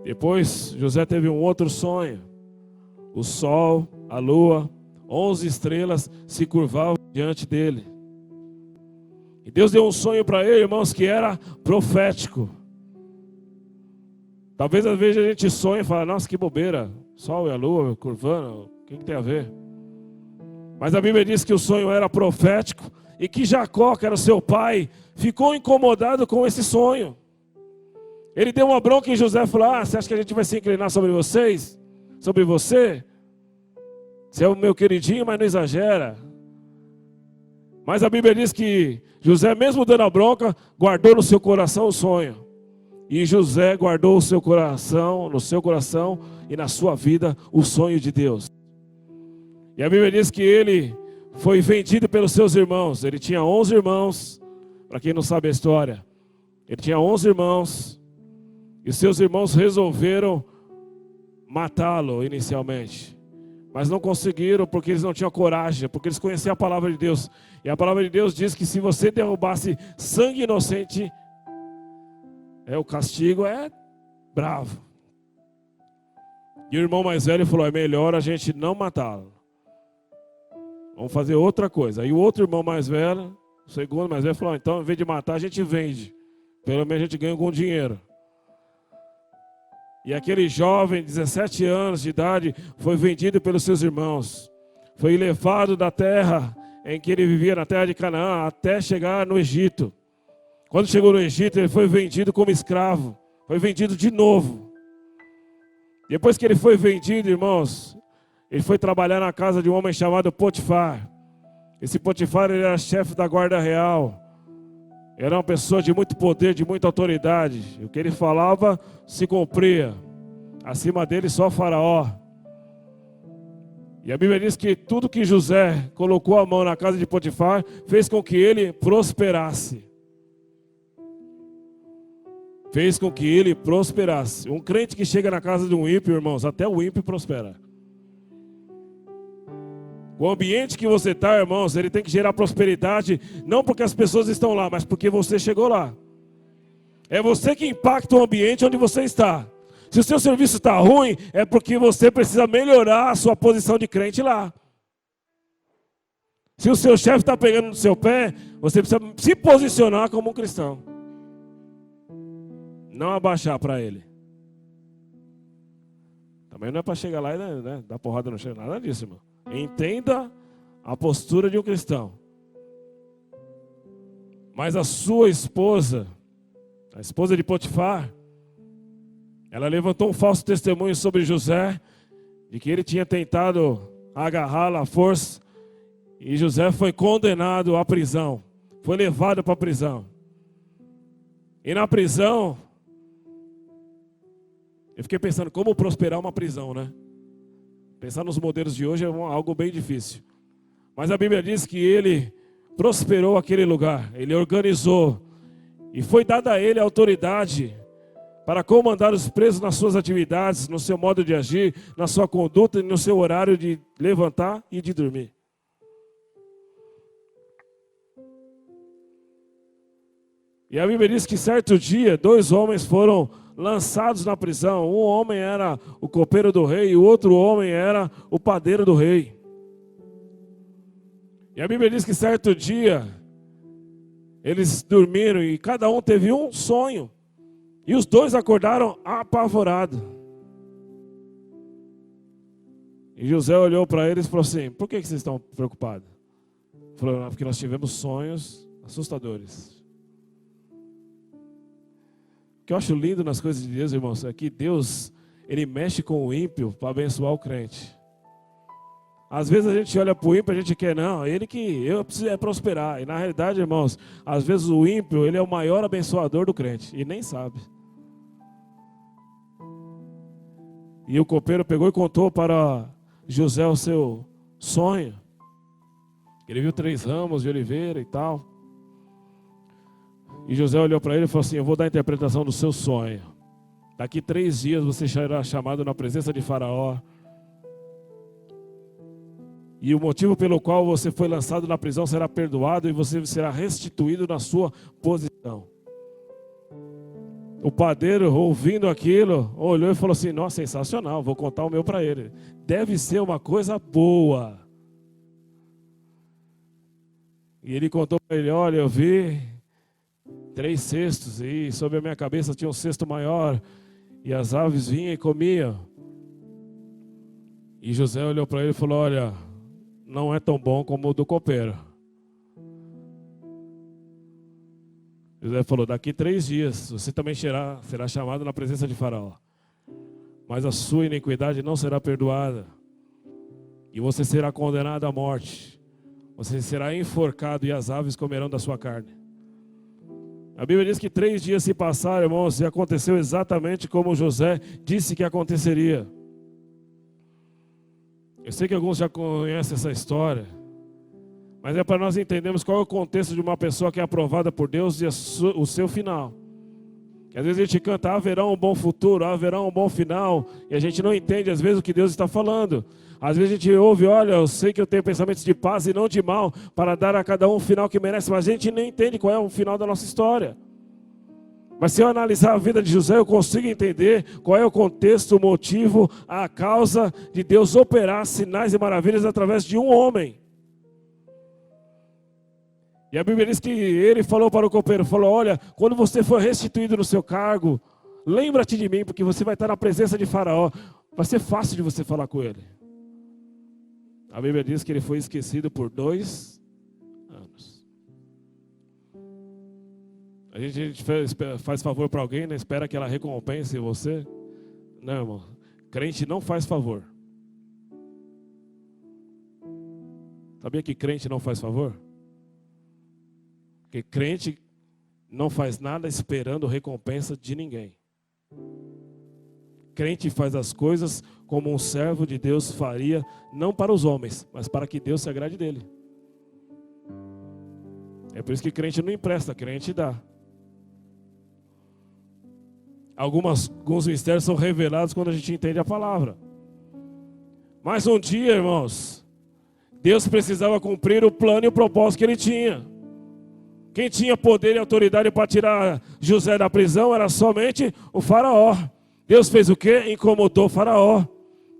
Depois, José teve um outro sonho. O sol, a lua, 11 estrelas se curvavam diante dele. E Deus deu um sonho para ele, irmãos, que era profético. Talvez às vezes a gente sonha e fala, nossa, que bobeira, sol e a lua curvando, o que tem a ver? Mas a Bíblia diz que o sonho era profético e que Jacó, que era seu pai, ficou incomodado com esse sonho. Ele deu uma bronca em José e falou, você acha que a gente vai se inclinar sobre vocês? Sobre você? Você é o meu queridinho, mas não exagera. Mas a Bíblia diz que José, mesmo dando a bronca, guardou no seu coração o sonho. E José guardou no seu coração e na sua vida o sonho de Deus. E a Bíblia diz que ele foi vendido pelos seus irmãos. Ele tinha 11 irmãos, para quem não sabe a história. Ele tinha 11 irmãos, e seus irmãos resolveram matá-lo inicialmente. Mas não conseguiram porque eles não tinham coragem, porque eles conheciam a palavra de Deus. E a palavra de Deus diz que se você derrubasse sangue inocente, o castigo é bravo. E o irmão mais velho falou, é melhor a gente não matá-lo. Vamos fazer outra coisa. Aí o outro irmão mais velho, o segundo mais velho, falou, então em vez de matar a gente vende. Pelo menos a gente ganha algum dinheiro. E aquele jovem, 17 anos de idade, foi vendido pelos seus irmãos. Foi levado da terra em que ele vivia, na terra de Canaã, até chegar no Egito. Quando chegou no Egito, ele foi vendido como escravo. Foi vendido de novo. Depois que ele foi vendido, irmãos, ele foi trabalhar na casa de um homem chamado Potifar. Esse Potifar, ele era chefe da guarda real. Era uma pessoa de muito poder, de muita autoridade. O que ele falava se cumpria. Acima dele só Faraó. E a Bíblia diz que tudo que José colocou a mão na casa de Potifar fez com que ele prosperasse. Fez com que ele prosperasse. Um crente que chega na casa de um ímpio, irmãos, até o ímpio prospera. O ambiente que você está, irmãos, ele tem que gerar prosperidade, não porque as pessoas estão lá, mas porque você chegou lá. É você que impacta o ambiente onde você está. Se o seu serviço está ruim, é porque você precisa melhorar a sua posição de crente lá. Se o seu chefe está pegando no seu pé, você precisa se posicionar como um cristão. Não abaixar para ele. Também não é para chegar lá e dar porrada no chão, nada disso, irmão. Entenda a postura de um cristão. Mas a sua esposa, a esposa de Potifar, ela levantou um falso testemunho sobre José, de que ele tinha tentado agarrá-la à força, e José foi condenado à prisão, foi levado para a prisão. E na prisão, eu fiquei pensando como prosperar uma prisão, né? Pensar nos modelos de hoje é algo bem difícil. Mas a Bíblia diz que ele prosperou aquele lugar, ele organizou, e foi dada a ele a autoridade para comandar os presos nas suas atividades, no seu modo de agir, na sua conduta e no seu horário de levantar e de dormir. E a Bíblia diz que certo dia, 2 homens foram lançados na prisão. Um homem era o copeiro do rei e o outro homem era o padeiro do rei. E a Bíblia diz que certo dia, eles dormiram e cada um teve um sonho. E os 2 acordaram apavorados. E José olhou para eles e falou assim: por que vocês estão preocupados? Falou: porque nós tivemos sonhos assustadores. O que eu acho lindo nas coisas de Deus, irmãos, é que Deus, Ele mexe com o ímpio para abençoar o crente. Às vezes a gente olha para o ímpio e a gente quer, não, ele que eu preciso prosperar. E na realidade, irmãos, às vezes o ímpio, ele é o maior abençoador do crente e nem sabe. E o copeiro pegou e contou para José o seu sonho. Ele viu 3 ramos de oliveira e tal. E José olhou para ele e falou assim: eu vou dar a interpretação do seu sonho. Daqui 3 dias você será chamado na presença de Faraó. E o motivo pelo qual você foi lançado na prisão será perdoado e você será restituído na sua posição. O padeiro, ouvindo aquilo, olhou e falou assim: nossa, sensacional, vou contar o meu para ele. Deve ser uma coisa boa. E ele contou para ele: olha, eu vi 3 cestos e sobre a minha cabeça tinha um cesto maior e as aves vinham e comiam. E José olhou para ele e falou: olha, não é tão bom como o do copeiro. José falou: daqui 3 dias você também será chamado na presença de Faraó, mas a sua iniquidade não será perdoada e você será condenado à morte. Você será enforcado e as aves comerão da sua carne. A Bíblia diz que 3 dias se passaram, irmãos, e aconteceu exatamente como José disse que aconteceria. Eu sei que alguns já conhecem essa história, mas é para nós entendermos qual é o contexto de uma pessoa que é aprovada por Deus e o seu final. Que às vezes a gente canta: haverá um bom futuro, haverá um bom final, e a gente não entende às vezes o que Deus está falando. Às vezes a gente ouve: olha, eu sei que eu tenho pensamentos de paz e não de mal, para dar a cada um o final que merece, mas a gente nem entende qual é o final da nossa história. Mas se eu analisar a vida de José, eu consigo entender qual é o contexto, o motivo, a causa de Deus operar sinais e maravilhas através de um homem. E a Bíblia diz que ele falou para o copeiro, falou: olha, quando você for restituído no seu cargo, lembra-te de mim, porque você vai estar na presença de Faraó. Vai ser fácil de você falar com ele. A Bíblia diz que ele foi esquecido por 2 anos. A gente faz favor para alguém, né? Espera que ela recompense você. Não, irmão. Crente não faz favor. Sabia que crente não faz favor? Porque crente não faz nada esperando recompensa de ninguém. Crente faz as coisas como um servo de Deus faria, não para os homens, mas para que Deus se agrade dele. É por isso que crente não empresta, crente dá. Alguns mistérios são revelados quando a gente entende a palavra. Mas um dia, irmãos, Deus precisava cumprir o plano e o propósito que ele tinha. Quem tinha poder e autoridade para tirar José da prisão era somente o Faraó. Deus fez o quê? Incomodou o Faraó.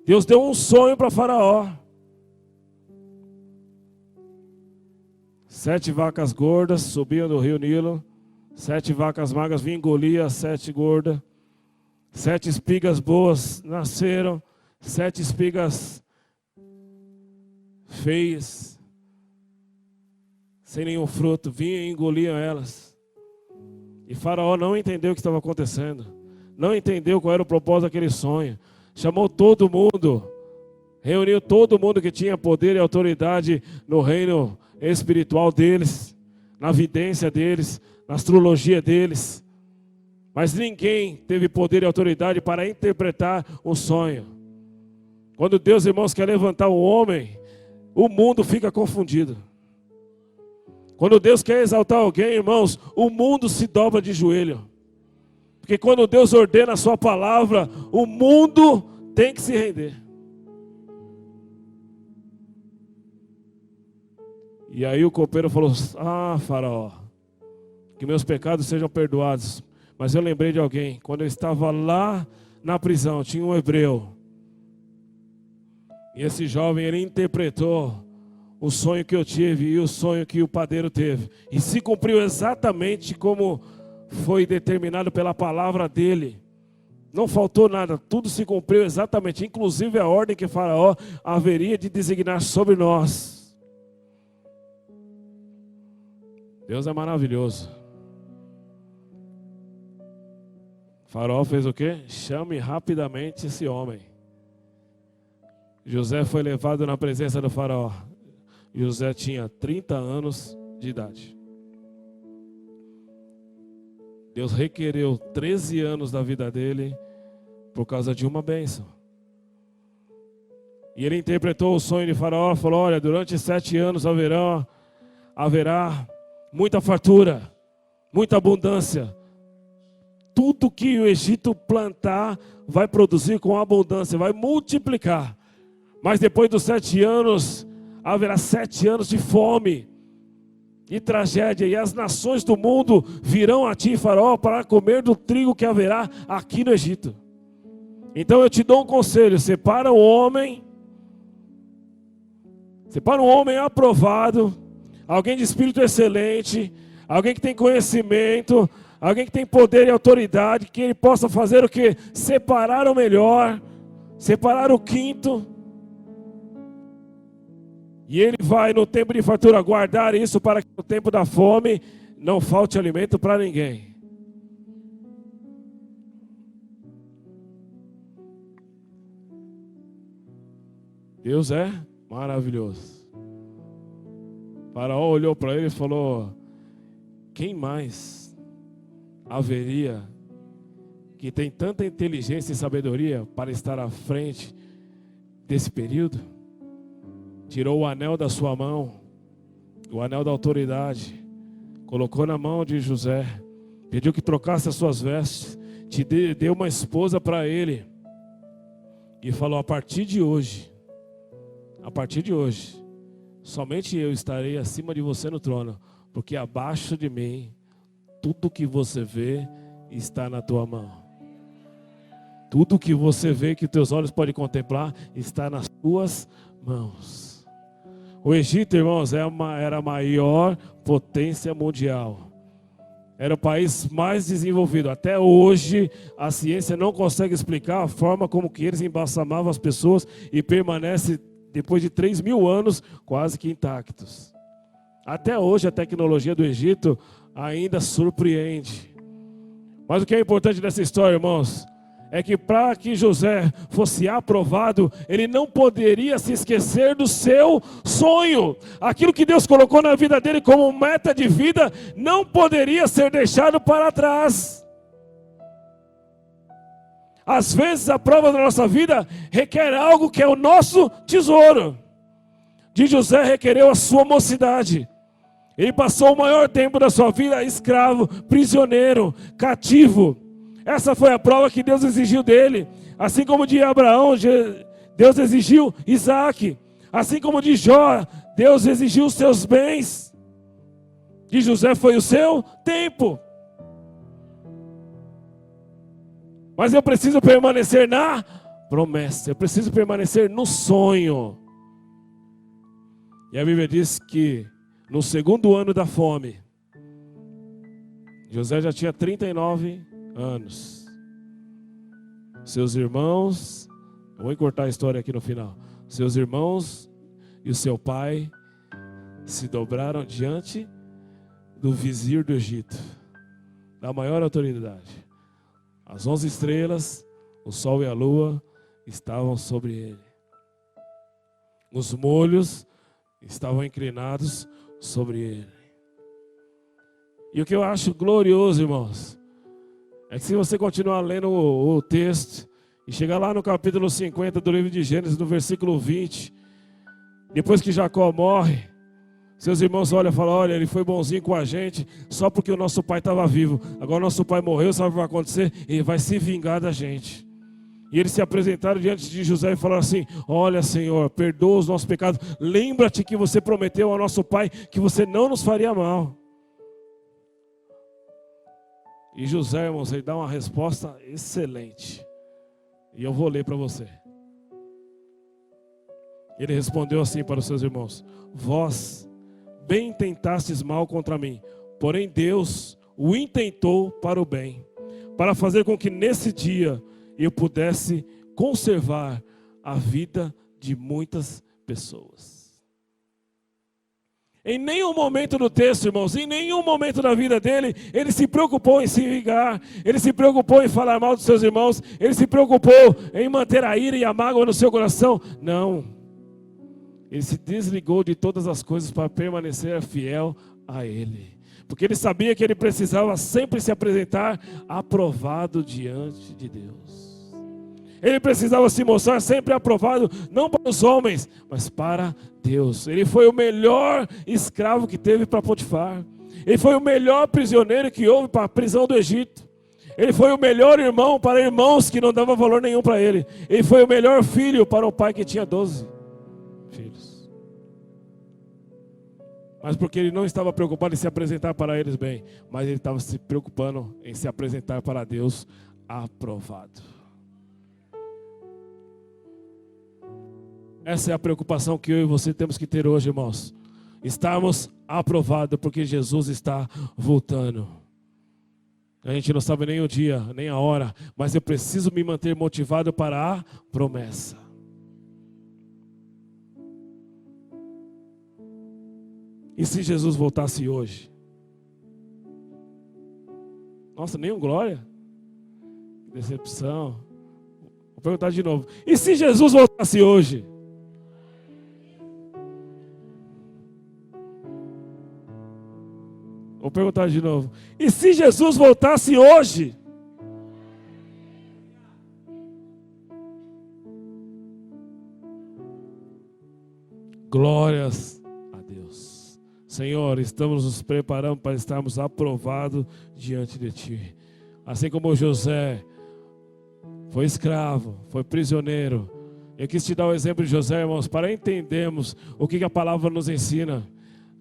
Deus deu um sonho para Faraó. 7 vacas gordas subiam do rio Nilo. 7 vacas magras vinham engolir as 7 gordas. 7 espigas boas nasceram. 7 espigas feias, sem nenhum fruto, vinham e engoliam elas. E Faraó não entendeu o que estava acontecendo. Não entendeu qual era o propósito daquele sonho. Chamou todo mundo. Reuniu todo mundo que tinha poder e autoridade no reino espiritual deles, na vidência deles, na astrologia deles. Mas ninguém teve poder e autoridade para interpretar o sonho. Quando Deus, irmãos, quer levantar um homem, o mundo fica confundido. Quando Deus quer exaltar alguém, irmãos, o mundo se dobra de joelho. Porque quando Deus ordena a sua palavra, o mundo tem que se render. E aí o copeiro falou: ah, Faraó, que meus pecados sejam perdoados. Mas eu lembrei de alguém. Quando eu estava lá na prisão, tinha um hebreu. E esse jovem, ele interpretou o sonho que eu tive e o sonho que o padeiro teve. E se cumpriu exatamente como foi determinado pela palavra dele. Não faltou nada, tudo se cumpriu exatamente. Inclusive a ordem que Faraó haveria de designar sobre nós. Deus é maravilhoso. Faraó fez o quê? Chame rapidamente esse homem. José foi levado na presença do Faraó. José tinha 30 anos de idade. Deus requereu 13 anos da vida dele por causa de uma bênção. E ele interpretou o sonho de Faraó, falou: olha, durante 7 anos haverá muita fartura, muita abundância. Tudo que o Egito plantar vai produzir com abundância, vai multiplicar. Mas depois dos 7 anos, haverá 7 anos de fome e tragédia. E as nações do mundo virão a ti, Faraó, para comer do trigo que haverá aqui no Egito. Então eu te dou um conselho: separa um homem aprovado, alguém de espírito excelente, alguém que tem conhecimento, alguém que tem poder e autoridade, que ele possa fazer o quê? Separar o melhor, separar o quinto. E ele vai no tempo de fartura guardar isso para que no tempo da fome não falte alimento para ninguém. Deus é maravilhoso. Faraó olhou para ele e falou: quem mais haveria que tem tanta inteligência e sabedoria para estar à frente desse período? Tirou o anel da sua mão, o anel da autoridade, colocou na mão de José, pediu que trocasse as suas vestes, deu uma esposa para ele e falou: a partir de hoje, somente eu estarei acima de você no trono, porque abaixo de mim, tudo que você vê está na tua mão. Tudo que você vê, que teus olhos podem contemplar, está nas tuas mãos. O Egito, irmãos, era a maior potência mundial. Era o país mais desenvolvido. Até hoje, a ciência não consegue explicar a forma como que eles embalsamavam as pessoas e permanece, depois de 3.000 anos, quase que intactos. Até hoje, a tecnologia do Egito ainda surpreende. Mas o que é importante dessa história, irmãos, é que para que José fosse aprovado, ele não poderia se esquecer do seu sonho. Aquilo que Deus colocou na vida dele como meta de vida, não poderia ser deixado para trás. Às vezes a prova da nossa vida requer algo que é o nosso tesouro. De José requereu a sua mocidade. Ele passou o maior tempo da sua vida escravo, prisioneiro, cativo. Essa foi a prova que Deus exigiu dele. Assim como de Abraão, Deus exigiu Isaac. Assim como de Jó, Deus exigiu os seus bens. De José foi o seu tempo. Mas eu preciso permanecer na promessa. Eu preciso permanecer no sonho. E a Bíblia diz que no segundo ano da fome, José já tinha 39 anos. Seus irmãos, eu vou encurtar a história aqui no final. Seus irmãos e o seu pai se dobraram diante do vizir do Egito, da maior autoridade. As 11 estrelas, o sol e a lua estavam sobre ele. Os molhos estavam inclinados sobre ele. E o que eu acho glorioso, irmãos, é que se você continuar lendo o texto e chegar lá no capítulo 50 do livro de Gênesis, no versículo 20, depois que Jacó morre, seus irmãos olham e falam: olha, ele foi bonzinho com a gente só porque o nosso pai estava vivo. Agora o nosso pai morreu, sabe o que vai acontecer? Ele vai se vingar da gente. E eles se apresentaram diante de José e falaram assim: olha, Senhor, perdoa os nossos pecados. Lembra-te que você prometeu ao nosso pai que você não nos faria mal. E José, irmãos, ele dá uma resposta excelente. E eu vou ler para você. Ele respondeu assim para os seus irmãos: vós bem intentastes mal contra mim, porém Deus o intentou para o bem, para fazer com que nesse dia eu pudesse conservar a vida de muitas pessoas. Em nenhum momento do texto, irmãos, em nenhum momento da vida dele, ele se preocupou em se vingar, ele se preocupou em falar mal dos seus irmãos, ele se preocupou em manter a ira e a mágoa no seu coração. Não. Ele se desligou de todas as coisas para permanecer fiel a ele. Porque ele sabia que ele precisava sempre se apresentar aprovado diante de Deus. Ele precisava se mostrar sempre aprovado, não para os homens, mas para Deus. Ele foi o melhor escravo que teve para Potifar. Ele foi o melhor prisioneiro que houve para a prisão do Egito. Ele foi o melhor irmão para irmãos que não davam valor nenhum para ele. Ele foi o melhor filho para o pai que tinha 12 filhos. Mas porque ele não estava preocupado em se apresentar para eles bem, mas ele estava se preocupando em se apresentar para Deus aprovado. Essa é a preocupação que eu e você temos que ter hoje, irmãos. Estarmos aprovados porque Jesus está voltando. A gente não sabe nem o dia, nem a hora, mas eu preciso me manter motivado para a promessa. E se Jesus voltasse hoje? Nossa, nenhum glória. Decepção. Vou perguntar de novo. E se Jesus voltasse hoje? Vou perguntar de novo. E se Jesus voltasse hoje? Glórias a Deus. Senhor, estamos nos preparando para estarmos aprovados diante de Ti. Assim como José foi escravo, foi prisioneiro. Eu quis te dar o exemplo de José, irmãos, para entendermos o que a palavra nos ensina.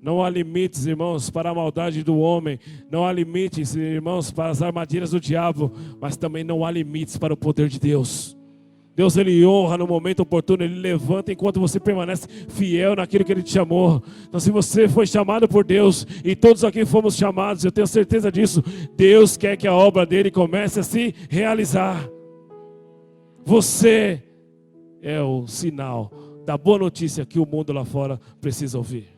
Não há limites, irmãos, para a maldade do homem. Não há limites, irmãos, para as armadilhas do diabo. Mas também não há limites para o poder de Deus. Deus, Ele honra no momento oportuno, Ele levanta enquanto você permanece fiel naquilo que Ele te chamou. Então, se você foi chamado por Deus, e todos aqui fomos chamados, eu tenho certeza disso, Deus quer que a obra dEle comece a se realizar. Você é o sinal da boa notícia que o mundo lá fora precisa ouvir.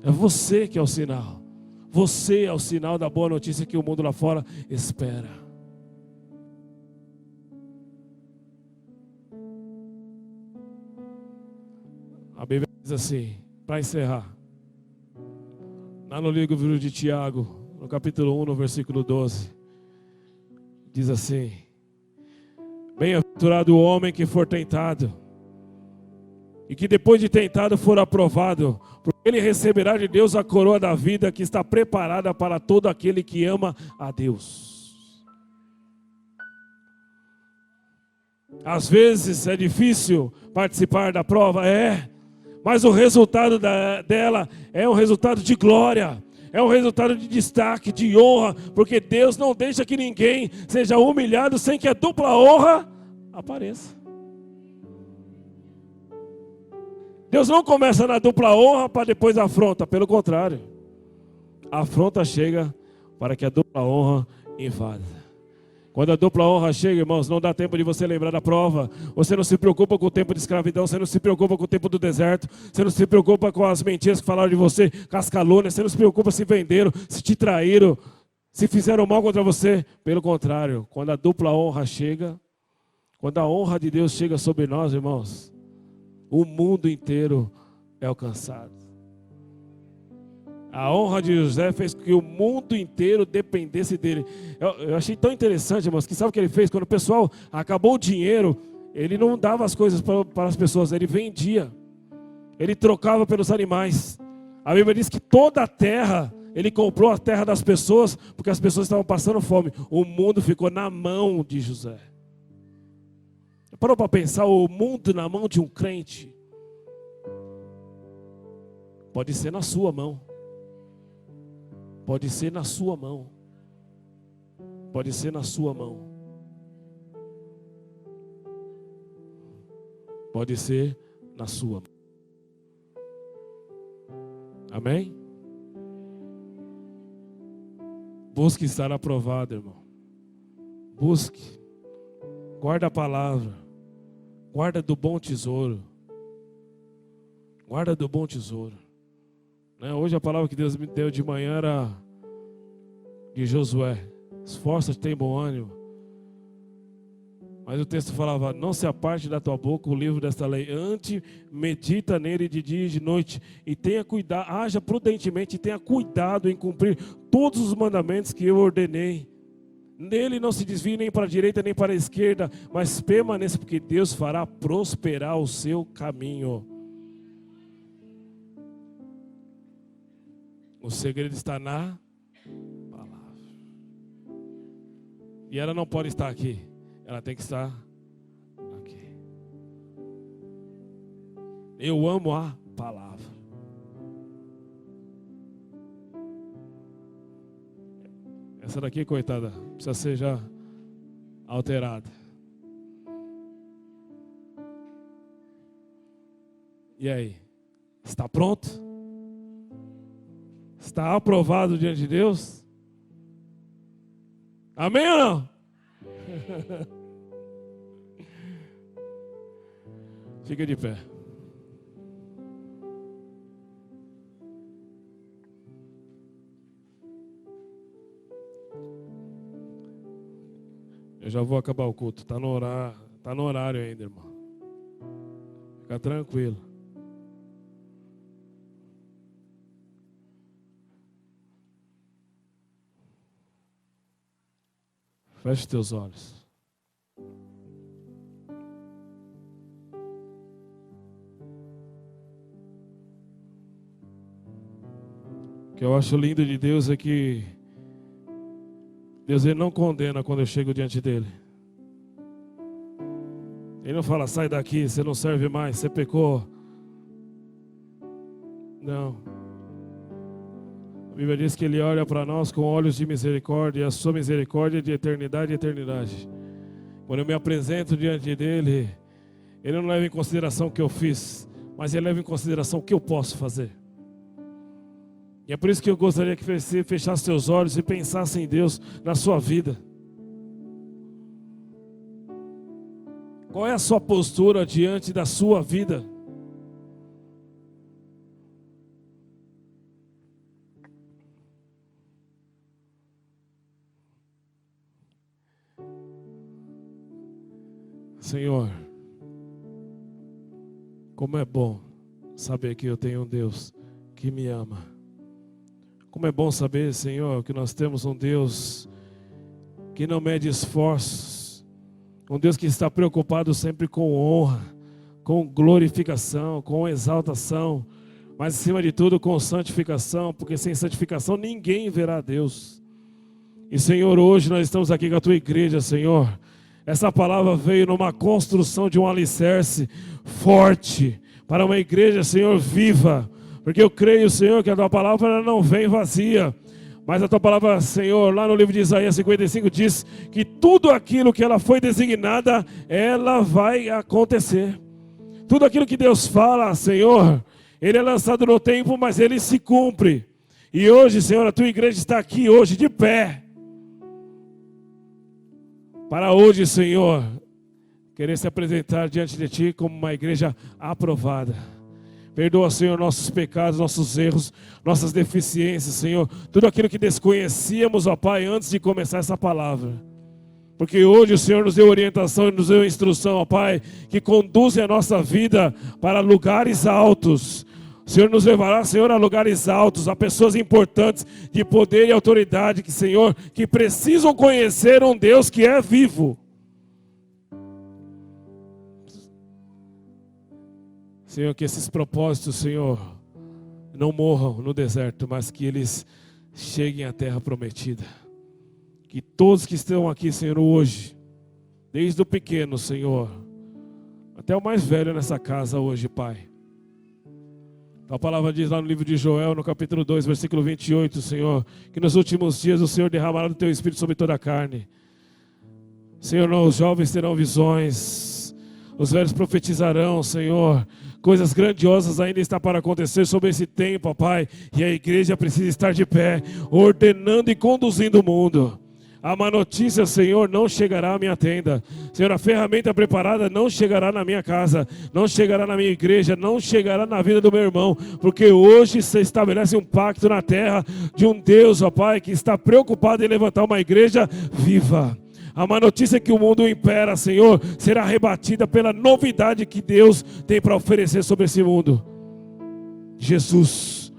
É você que é o sinal. Você é o sinal da boa notícia que o mundo lá fora espera. A Bíblia diz assim, para encerrar, lá no livro de Tiago, no capítulo 1, no versículo 12, diz assim: bem-aventurado o homem que for tentado, e que depois de tentado for aprovado, porque ele receberá de Deus a coroa da vida que está preparada para todo aquele que ama a Deus. Às vezes é difícil participar da prova, mas o resultado dela é um resultado de glória, é um resultado de destaque, de honra, porque Deus não deixa que ninguém seja humilhado sem que a dupla honra apareça. Deus não começa na dupla honra para depois a afronta, pelo contrário. A afronta chega para que a dupla honra invada. Quando a dupla honra chega, irmãos, não dá tempo de você lembrar da prova. Você não se preocupa com o tempo de escravidão, você não se preocupa com o tempo do deserto, você não se preocupa com as mentiras que falaram de você, com as calúnias, você não se preocupa se venderam, se te traíram, se fizeram mal contra você. Pelo contrário, quando a dupla honra chega, quando a honra de Deus chega sobre nós, irmãos, o mundo inteiro é alcançado. A honra de José fez com que o mundo inteiro dependesse dele. Eu achei tão interessante, irmãos, que sabe o que ele fez? Quando o pessoal acabou o dinheiro, ele não dava as coisas para as pessoas, ele vendia. Ele trocava pelos animais. A Bíblia diz que toda a terra, ele comprou a terra das pessoas, porque as pessoas estavam passando fome. O mundo ficou na mão de José. Parou para pensar, o mundo na mão de um crente pode ser na sua mão. Pode ser na sua mão. Pode ser na sua mão. Pode ser na sua mão. Amém? Busque estar aprovado, irmão. Busque. Guarda a palavra. Guarda do bom tesouro. Guarda do bom tesouro. Hoje a palavra que Deus me deu de manhã era de Josué. Esforça-te, tem bom ânimo. Mas o texto falava: não se aparte da tua boca o livro desta lei. Antes, medita nele de dia e de noite. E tenha cuidado, haja prudentemente e tenha cuidado em cumprir todos os mandamentos que eu ordenei. Nele não se desvie nem para a direita nem para a esquerda, mas permaneça, porque Deus fará prosperar o seu caminho. O segredo está na palavra. E ela não pode estar aqui. Ela tem que estar aqui. Eu amo a palavra. Essa daqui, coitada, precisa ser já alterada. E aí? Está pronto? Está aprovado diante de Deus? Amém ou não? Fica de pé. Eu já vou acabar o culto. Está no horário ainda, irmão. Fica tranquilo. Feche teus olhos. O que eu acho lindo de Deus é que Deus, Ele não condena quando eu chego diante dEle. Ele não fala: sai daqui, você não serve mais, você pecou. Não. A Bíblia diz que Ele olha para nós com olhos de misericórdia, e a sua misericórdia é de eternidade em eternidade. Quando eu me apresento diante dele, ele não leva em consideração o que eu fiz, mas ele leva em consideração o que eu posso fazer. E é por isso que eu gostaria que você fechasse seus olhos e pensasse em Deus na sua vida. Qual é a sua postura diante da sua vida? Senhor, como é bom saber que eu tenho um Deus que me ama. Como é bom saber, Senhor, que nós temos um Deus que não mede esforços. Um Deus que está preocupado sempre com honra, com glorificação, com exaltação. Mas acima de tudo com santificação, porque sem santificação ninguém verá Deus. E Senhor, hoje nós estamos aqui com a Tua igreja, Senhor. Essa palavra veio numa construção de um alicerce forte para uma igreja, Senhor, viva. Porque eu creio, Senhor, que a Tua palavra ela não vem vazia. Mas a Tua palavra, Senhor, lá no livro de Isaías 55 diz que tudo aquilo que ela foi designada, ela vai acontecer. Tudo aquilo que Deus fala, Senhor, ele é lançado no tempo, mas ele se cumpre. E hoje, Senhor, a Tua igreja está aqui hoje de pé. Para hoje, Senhor, querer se apresentar diante de Ti como uma igreja aprovada. Perdoa, Senhor, nossos pecados, nossos erros, nossas deficiências, Senhor. Tudo aquilo que desconhecíamos, ó Pai, antes de começar essa palavra. Porque hoje o Senhor nos deu orientação e nos deu instrução, ó Pai, que conduzem a nossa vida para lugares altos. O Senhor nos levará, Senhor, a lugares altos, a pessoas importantes de poder e autoridade, que, Senhor, que precisam conhecer um Deus que é vivo. Senhor, que esses propósitos, Senhor, não morram no deserto, mas que eles cheguem à terra prometida. Que todos que estão aqui, Senhor, hoje, desde o pequeno, Senhor, até o mais velho nessa casa hoje, Pai. A palavra diz lá no livro de Joel, no capítulo 2, versículo 28, Senhor, que nos últimos dias o Senhor derramará do Teu Espírito sobre toda a carne. Senhor, os jovens terão visões, os velhos profetizarão, Senhor. Coisas grandiosas ainda está para acontecer sobre esse tempo, ó Pai. E a igreja precisa estar de pé, ordenando e conduzindo o mundo. A má notícia, Senhor, não chegará à minha tenda. Senhor, a ferramenta preparada não chegará na minha casa, não chegará na minha igreja, não chegará na vida do meu irmão. Porque hoje você estabelece um pacto na terra de um Deus, ó Pai, que está preocupado em levantar uma igreja viva. A má notícia é que o mundo impera, Senhor, será rebatida pela novidade que Deus tem para oferecer sobre esse mundo. Jesus,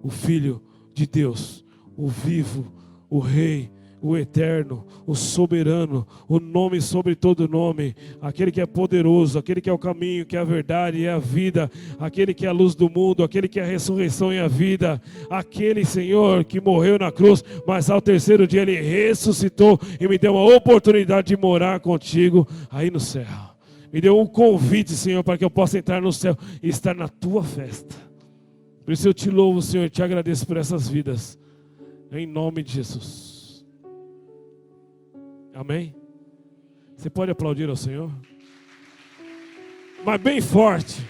o Filho de Deus, o vivo, o Rei, o eterno, o soberano, o nome sobre todo nome, aquele que é poderoso, aquele que é o caminho, que é a verdade e é a vida, aquele que é a luz do mundo, aquele que é a ressurreição e a vida, aquele, Senhor, que morreu na cruz, mas ao terceiro dia Ele ressuscitou e me deu uma oportunidade de morar contigo aí no céu. Me deu um convite, Senhor, para que eu possa entrar no céu e estar na Tua festa. Por isso eu te louvo, Senhor, e te agradeço por essas vidas, em nome de Jesus. Amém? Você pode aplaudir ao Senhor? Mas bem forte.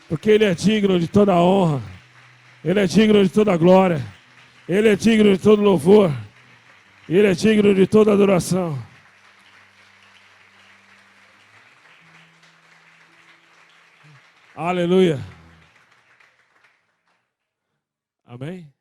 Porque Ele é digno de toda a honra. Ele é digno de toda a glória. Ele é digno de todo louvor. Ele é digno de toda adoração. Aleluia. Amém?